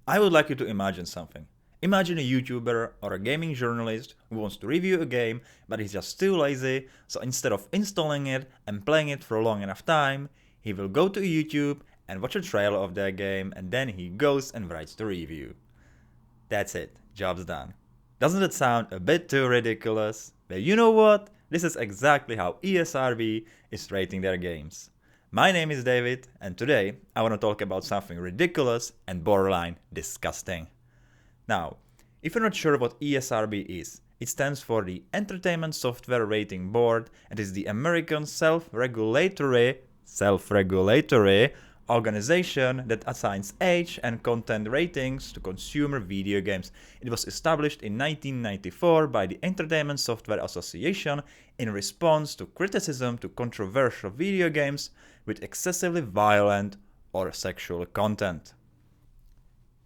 I would like you to imagine something. Imagine a YouTuber or a gaming journalist who wants to review a game, but he's just too lazy, so instead of installing it and playing it for a long enough time, he will go to YouTube and watch a trailer of that game, and then he goes and writes the review. That's it, job's done. Doesn't it sound a bit too ridiculous? But you know what? This is exactly how ESRB is rating their games. My name is David, and today I want to talk about something ridiculous and borderline disgusting. Now, if you're not sure what ESRB is, it stands for the Entertainment Software Rating Board and is the American self-regulatory organization that assigns age and content ratings to consumer video games. It was established in 1994 by the Entertainment Software Association in response to criticism to controversial video games with excessively violent or sexual content.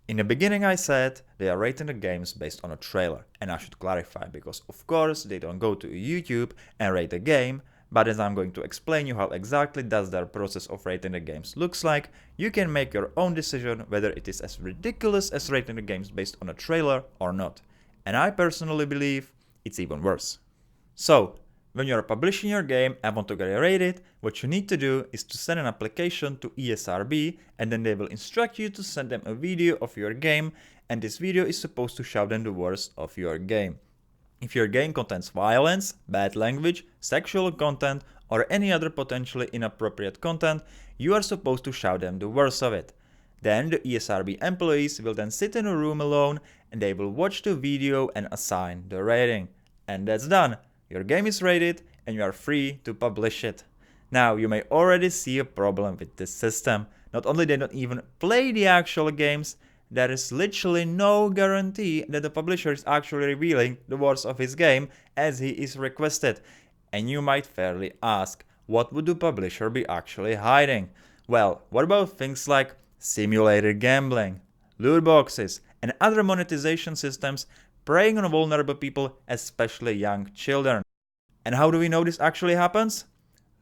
In the beginning I said they are rating the games based on a trailer, and I should clarify because of course they don't go to YouTube and rate a game, but as I'm going to explain you how exactly does their process of rating the games looks like, you can make your own decision whether it is as ridiculous as rating the games based on a trailer or not. And I personally believe it's even worse. So, when you are publishing your game and want to get it rated, what you need to do is to send an application to ESRB, and then they will instruct you to send them a video of your game, and this video is supposed to show them the worst of your game. If your game contains violence, bad language, sexual content, or any other potentially inappropriate content, you are supposed to show them the worst of it. Then the ESRB employees will then sit in a room alone and they will watch the video and assign the rating. And that's done. Your game is rated and you are free to publish it. Now you may already see a problem with this system. Not only they don't even play the actual games, there is literally no guarantee that the publisher is actually revealing the words of his game as he is requested. And you might fairly ask, what would the publisher be actually hiding? Well, what about things like simulated gambling, loot boxes, and other monetization systems preying on vulnerable people, especially young children? And how do we know this actually happens?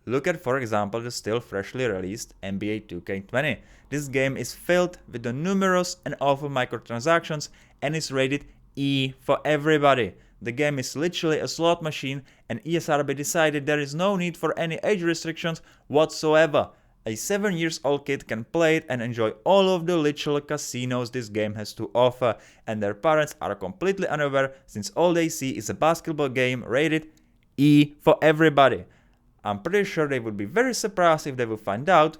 Look at, for example, the still freshly released NBA 2K20. This game is filled with the numerous and awful microtransactions and is rated E for everybody. The game is literally a slot machine, and ESRB decided there is no need for any age restrictions whatsoever. A 7-year-old kid can play it and enjoy all of the literal casinos this game has to offer, and their parents are completely unaware since all they see is a basketball game rated E for everybody. I'm pretty sure they would be very surprised if they would find out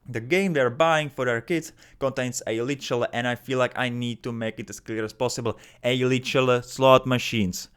the game they're buying for their kids contains a literal, and I feel like I need to make it as clear as possible, a literal slot machines.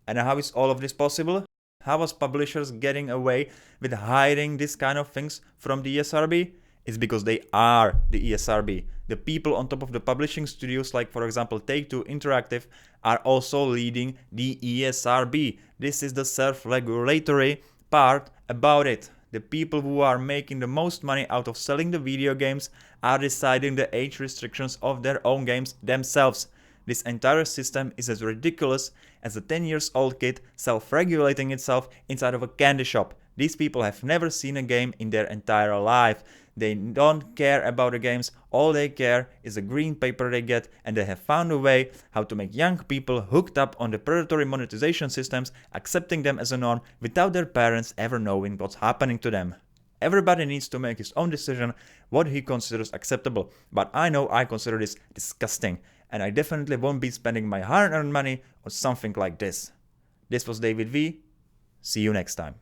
And how is all of this possible? How was publishers getting away with hiding this kind of things from the ESRB? It's because they are the ESRB. The people on top of the publishing studios, like for example Take-Two Interactive, are also leading the ESRB. This is the self-regulatory part about it. The people who are making the most money out of selling the video games are deciding the age restrictions of their own games themselves. This entire system is as ridiculous as a 10-year-old kid self-regulating itself inside of a candy shop. These people have never seen a game in their entire life. They don't care about the games, all they care is the green paper they get, and they have found a way how to make young people hooked up on the predatory monetization systems, accepting them as a norm without their parents ever knowing what's happening to them. Everybody needs to make his own decision what he considers acceptable, but I know I consider this disgusting, and I definitely won't be spending my hard-earned money on something like this. This was David V. See you next time.